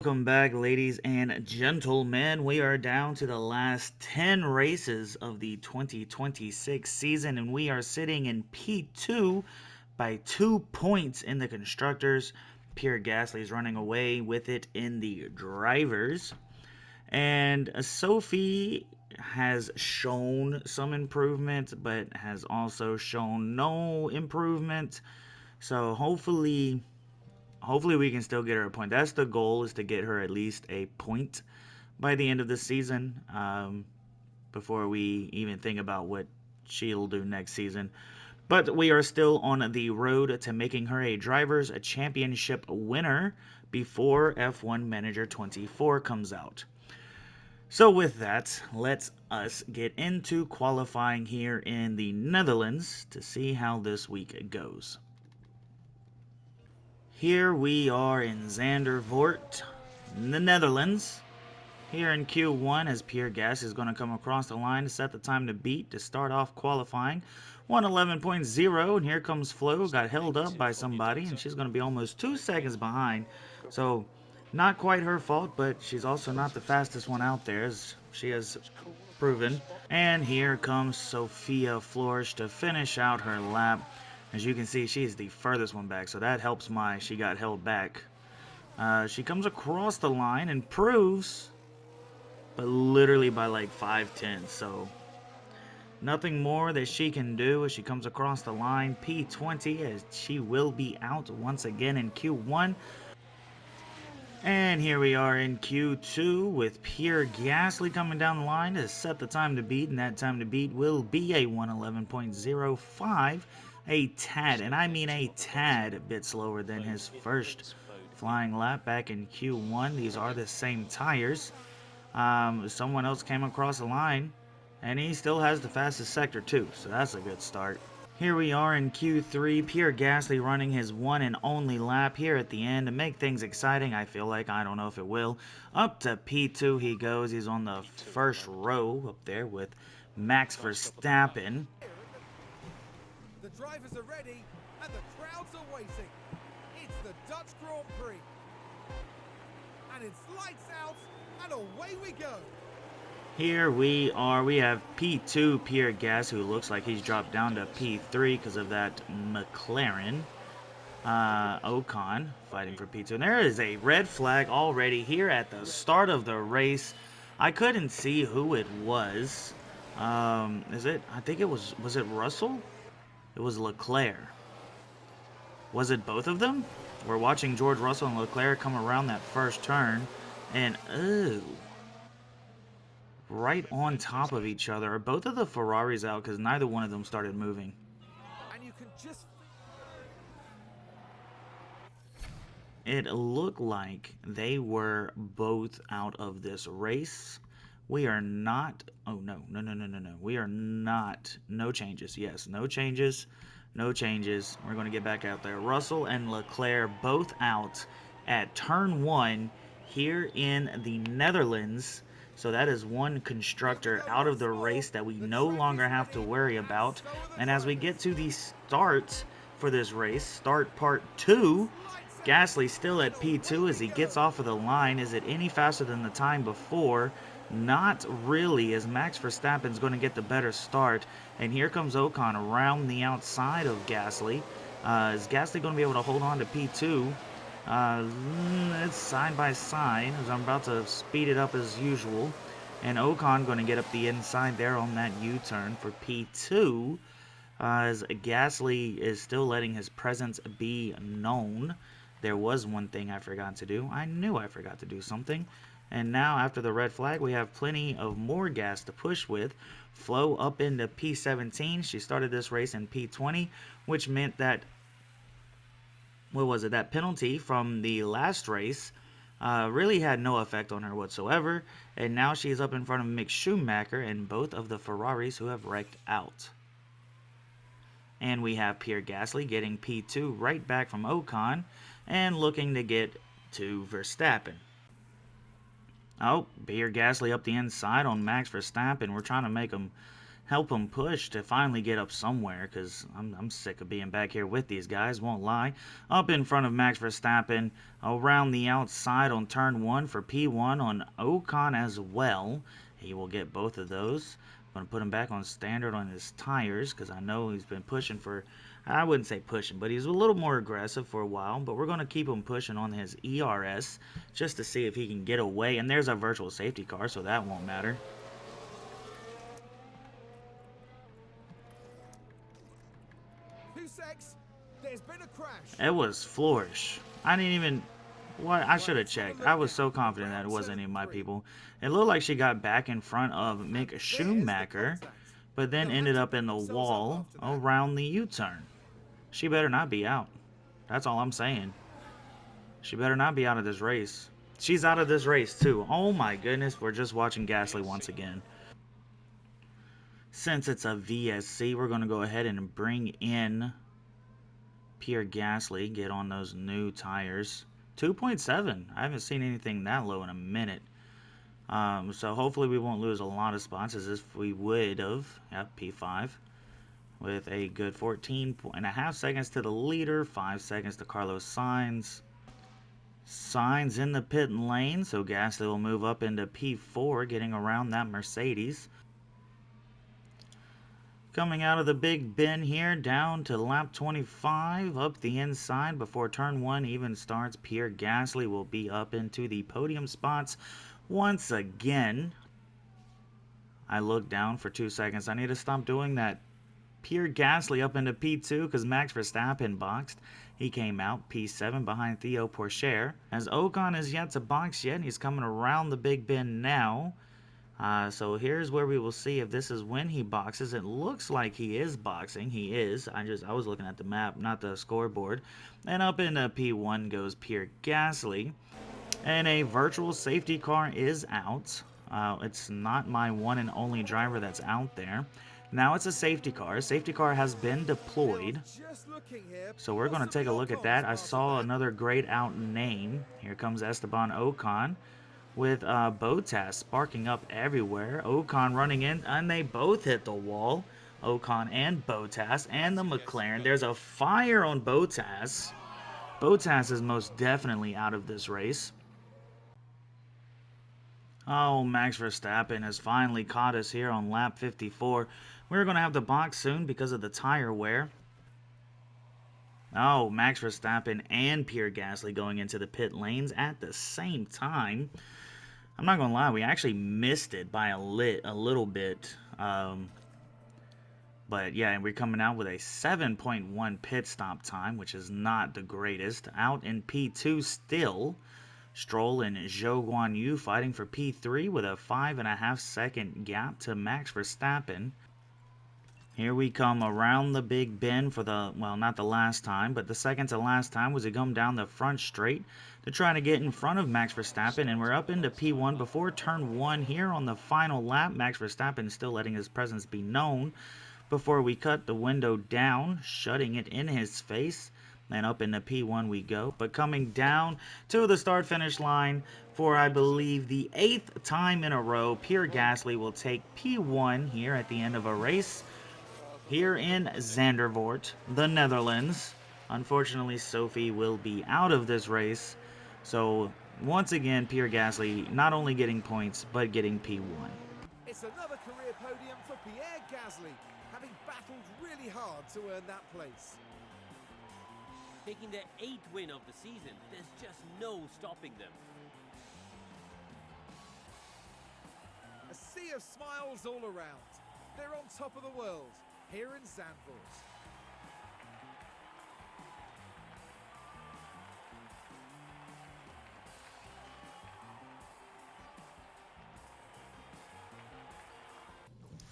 Welcome back, ladies and gentlemen. We are down to the last 10 races of the 2026 season, and we are sitting in P2 by 2 points in the constructors. Pierre Gasly is running away with it in the drivers. And Sophie has shown some improvement, but has also shown no improvement. So hopefully we can still get her a point. That's the goal, is to get her at least a point by the end of the season, before we even think about what she'll do next season. But we are still on the road to making her a Drivers' Championship winner before F1 Manager 24 comes out. So with that, let's us get into qualifying here in the Netherlands to see how this week goes. Here we are in Zandervoort, in the Netherlands. Here in Q1, as Pierre Gasly is going to come across the line to set the time to beat to start off qualifying. 111.0, and here comes Flo, got held up by somebody, and she's going to be almost 2 seconds behind. So, not quite her fault, but she's also not the fastest one out there, as she has proven. And here comes Sophia Flores to finish out her lap. As you can see, she's the furthest one back, so that helps she got held back. She comes across the line and proves, but literally by like 5/10, so nothing more that she can do as she comes across the line. P20, as she will be out once again in Q1. And here we are in Q2 with Pierre Gasly coming down the line to set the time to beat, and that time to beat will be a 111.05, a tad, and I mean a tad bit slower than his first flying lap back in Q1. These are the same tires. Someone else came across the line, and he still has the fastest sector too, so that's a good start. Here we are in Q3, Pierre Gasly running his one and only lap here at the end to make things exciting. I feel like, I don't know if it will. Up to P2 he goes. He's on the first row up there with Max Verstappen. The drivers are ready and the crowds are waiting. It's the Dutch Grand Prix. And it's lights out and away we go. Here we are. We have P2 Pierre Gasly, who looks like he's dropped down to P3 because of that McLaren. Ocon fighting for P2. And there is a red flag already here at the start of the race. I couldn't see who it was. I think it was it Russell? It was Leclerc. Was it both of them? We're watching George Russell and Leclerc come around that first turn, and right on top of each other. Are both of the Ferraris out? Because neither one of them started moving. And you can just... It looked like they were both out of this race. We are not... Oh, no. We are not... No changes. Yes, no changes. No changes. We're going to get back out there. Russell and Leclerc both out at turn 1 here in the Netherlands. So that is one constructor out of the race that we no longer have to worry about. And as we get to the start for this race, start part 2, Gasly still at P2 as he gets off of the line. Is it any faster than the time before? Not really, as Max Verstappen's going to get the better start. And here comes Ocon around the outside of Gasly. Is Gasly going to be able to hold on to P2? It's side by side, as I'm about to speed it up as usual. And Ocon going to get up the inside there on that U-turn for P2. As Gasly is still letting his presence be known. There was one thing I forgot to do. I knew I forgot to do something. And now, after the red flag, we have plenty of more gas to push with. Flo up into P17. She started this race in P20, which meant that, that penalty from the last race really had no effect on her whatsoever. And now she's up in front of Mick Schumacher and both of the Ferraris who have wrecked out. And we have Pierre Gasly getting P2 right back from Ocon and looking to get to Verstappen. Oh, Pierre Gasly up the inside on Max Verstappen. We're trying to make him help him push to finally get up somewhere, because I'm sick of being back here with these guys, won't lie. Up in front of Max Verstappen, around the outside on turn 1 for P1 on Ocon as well. He will get both of those. I'm going to put him back on standard on his tires, because I know he's been pushing for, I wouldn't say pushing, but he's a little more aggressive for a while. But we're going to keep him pushing on his ERS just to see if he can get away. And there's a virtual safety car, so that won't matter. There's been a crash. It was Flourish. I didn't even... What? I should have checked. I was so confident that it wasn't any of my people. It looked like she got back in front of Mick Schumacher, but then ended up in the wall around the U-turn. She better not be out. That's all I'm saying. She better not be out of this race. She's out of this race too. Oh my goodness, we're just watching Gasly once again. Since it's a VSC, we're going to go ahead and bring in Pierre Gasly, get on those new tires. 2.7. I haven't seen anything that low in a minute. So hopefully we won't lose a lot of spots as if we would have at P5 with a good 14.5 seconds to the leader, 5 seconds to Carlos Sainz. Sainz in the pit lane, so Gasly will move up into P4, getting around that Mercedes. Coming out of the Big Bend here, down to lap 25, up the inside before turn 1 even starts. Pierre Gasly will be up into the podium spots once again. I look down for 2 seconds. I need to stop doing that. Pierre Gasly up into P2 because Max Verstappen boxed. He came out P7 behind Theo Pourchaire. As Ocon is yet to box yet, he's coming around the Big Bend now. So here's where we will see if this is when he boxes. It looks like he is boxing. He is. I was looking at the map, not the scoreboard. And up into P1 goes Pierre Gasly. And a virtual safety car is out. It's not my one and only driver that's out there. Now it's a safety car. A safety car has been deployed. So we're going to take a look at that. I saw another grayed out name. Here comes Esteban Ocon with Bottas sparking up everywhere. Ocon running in, and they both hit the wall. Ocon and Bottas and the McLaren. There's a fire on Bottas. Bottas is most definitely out of this race. Oh, Max Verstappen has finally caught us here on lap 54. We're going to have to box soon because of the tire wear. Oh, Max Verstappen and Pierre Gasly going into the pit lanes at the same time. I'm not going to lie, we actually missed it by a little bit. But yeah, we're coming out with a 7.1 pit stop time, which is not the greatest. Out in P2 still. Stroll and Zhou Guanyu fighting for P3 with a 5.5 second gap to Max Verstappen. Here we come around the Big Bend for the, well, not the last time, but the second to last time was to come down the front straight to try to get in front of Max Verstappen, and we're up into P1 before turn 1 here on the final lap. Max Verstappen is still letting his presence be known before we cut the window down, shutting it in his face. And up into P1 we go. But coming down to the start-finish line for, I believe, the 8th time in a row, Pierre Gasly will take P1 here at the end of a race here in Zandvoort, the Netherlands. Unfortunately, Sophie will be out of this race. So, once again, Pierre Gasly not only getting points, but getting P1. It's another career podium for Pierre Gasly, having battled really hard to earn that place. Taking their 8th win of the season, there's just no stopping them. A sea of smiles all around. They're on top of the world, here in Zandvoort.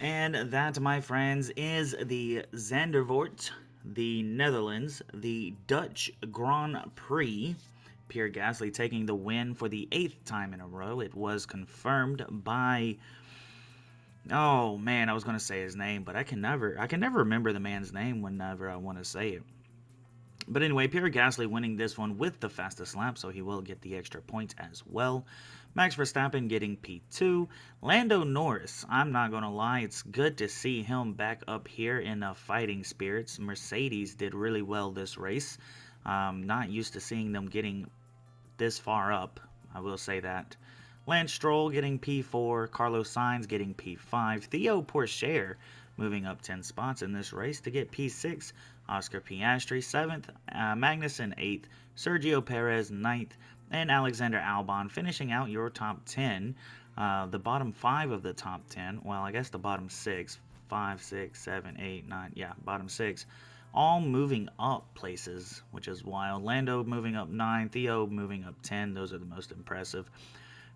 And that, my friends, is the Zandvoort, the Netherlands, the Dutch Grand Prix. Pierre Gasly taking the win for the 8th time in a row. It was confirmed by, oh man, I was going to say his name, but I can never remember the man's name whenever I want to say it. But anyway, Pierre Gasly winning this one with the fastest lap, so he will get the extra points as well. Max Verstappen getting P2. Lando Norris, I'm not going to lie, it's good to see him back up here in fighting spirits. Mercedes did really well this race. Not used to seeing them getting this far up, I will say that. Lance Stroll getting P4, Carlos Sainz getting P5, Theo Pourchaire moving up 10 spots in this race to get P6, Oscar Piastri 7th, Magnussen 8th, Sergio Perez 9th, and Alexander Albon finishing out your top 10. The bottom 5 of the top 10, well, I guess the bottom 6, 5, 6, 7, 8, 9, yeah, bottom 6, all moving up places, which is wild. Lando moving up 9, Theo moving up 10, those are the most impressive.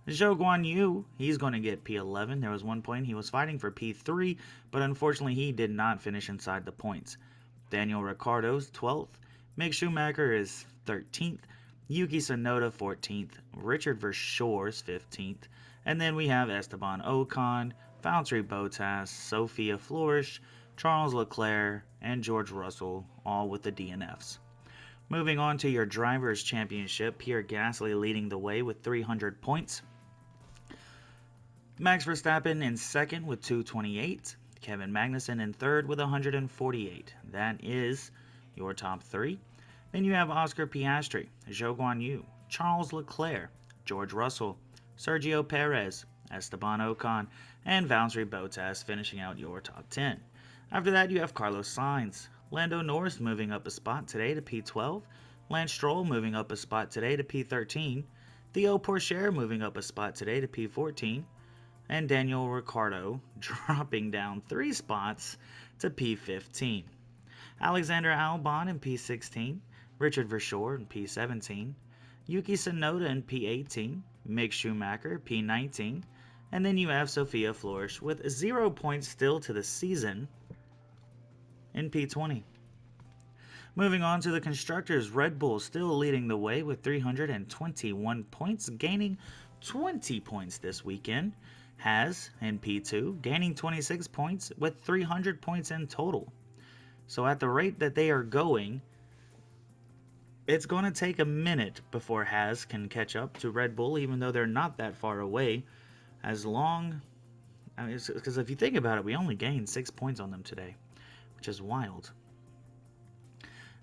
Zhou Guan Yu, he's going to get P11. There was one point he was fighting for P3, but unfortunately he did not finish inside the points. Daniel Ricciardo's 12th. Mick Schumacher is 13th. Yuki Tsunoda 14th. Richard Verschoor's 15th. And then we have Esteban Ocon, Valtteri Bottas, Sophia Flores, Charles Leclerc, and George Russell, all with the DNFs. Moving on to your Drivers' Championship, Pierre Gasly leading the way with 300 points. Max Verstappen in second with 228. Kevin Magnussen in third with 148. That is your top 3. Then you have Oscar Piastri, Zhou Guan Yu, Charles Leclerc, George Russell, Sergio Perez, Esteban Ocon, and Valtteri Bottas finishing out your top 10. After that, you have Carlos Sainz, Lando Norris moving up a spot today to P12, Lance Stroll moving up a spot today to P13, Theo Pourchaire moving up a spot today to P14, and Daniel Ricciardo dropping down 3 spots to P15. Alexander Albon in P16, Richard Verschoor in P17, Yuki Tsunoda in P18, Mick Schumacher P19, and then you have Sophia Flores with 0 points still to the season in P20. Moving on to the Constructors, Red Bull still leading the way with 321 points, gaining 20 points this weekend. Has in P2, gaining 26 points with 300 points in total. So at the rate that they are going, it's going to take a minute before Haas can catch up to Red Bull, even though they're not that far away. Because if you think about it, we only gained 6 points on them today, which is wild.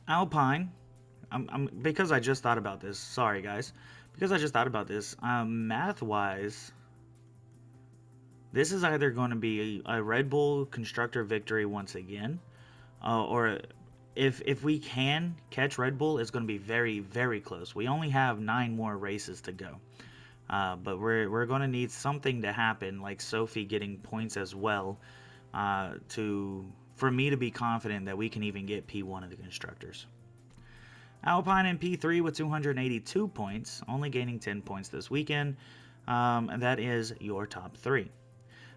Alpine, because I just thought about this, sorry guys, because I just thought about this, math-wise, this is either going to be a Red Bull constructor victory once again, or if we can catch Red Bull, it's going to be very, very close. We only have 9 more races to go, but we're going to need something to happen, like Sophie getting points as well, for me to be confident that we can even get P1 of the constructors. Alpine in P3 with 282 points, only gaining 10 points this weekend, and that is your top 3.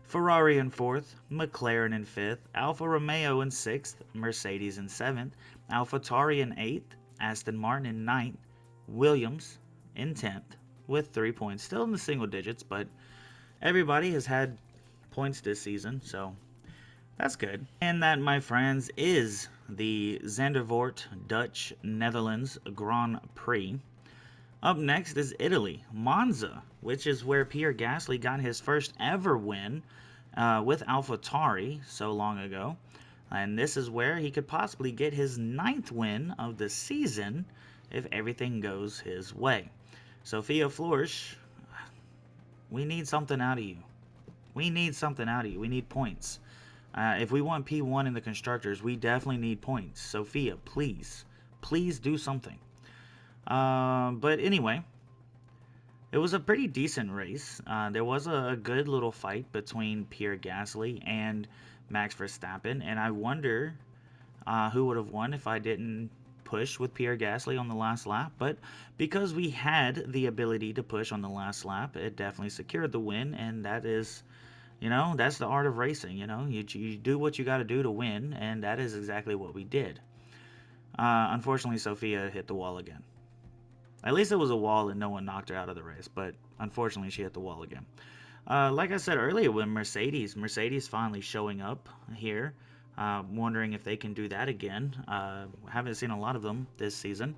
Ferrari in 4th, McLaren in 5th, Alfa Romeo in 6th, Mercedes in 7th, AlphaTauri in 8th, Aston Martin in 9th, Williams in 10th with 3 points, still in the single digits, but everybody has had points this season, so that's good. And that, my friends, is the Zandvoort Dutch Netherlands Grand Prix. Up next is Italy, Monza, which is where Pierre Gasly got his first ever win with AlphaTauri so long ago. And this is where he could possibly get his 9th win of the season if everything goes his way. Sophia Flores, we need something out of you. We need something out of you. We need points. If we want P1 in the Constructors, we definitely need points. Sophia, please do something. But anyway, it was a pretty decent race. There was a good little fight between Pierre Gasly and Max Verstappen, and I wonder who would have won if I didn't push with Pierre Gasly on the last lap. But because we had the ability to push on the last lap, it definitely secured the win, and that is, that's the art of racing. You do what you got to do to win, and that is exactly what we did. Unfortunately, Sophia hit the wall again. At least it was a wall and no one knocked her out of the race, but unfortunately she hit the wall again. Like I said earlier, with Mercedes finally showing up here Wondering if they can do that again. Haven't seen a lot of them this season.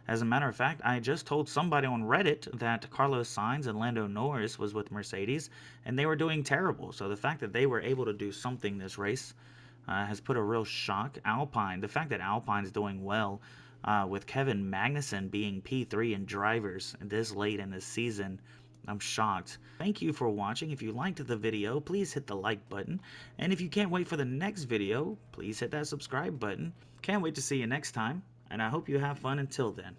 As a matter of fact, I just told somebody on Reddit that Carlos Sainz and Lando Norris was with Mercedes, and they were doing terrible. So the fact that they were able to do something this race has put a real shock. Alpine, the fact that Alpine's doing well with Kevin Magnussen being P3 in drivers this late in the season, I'm shocked. Thank you for watching. If you liked the video, please hit the like button. And if you can't wait for the next video, please hit that subscribe button. Can't wait to see you next time, and I hope you have fun until then.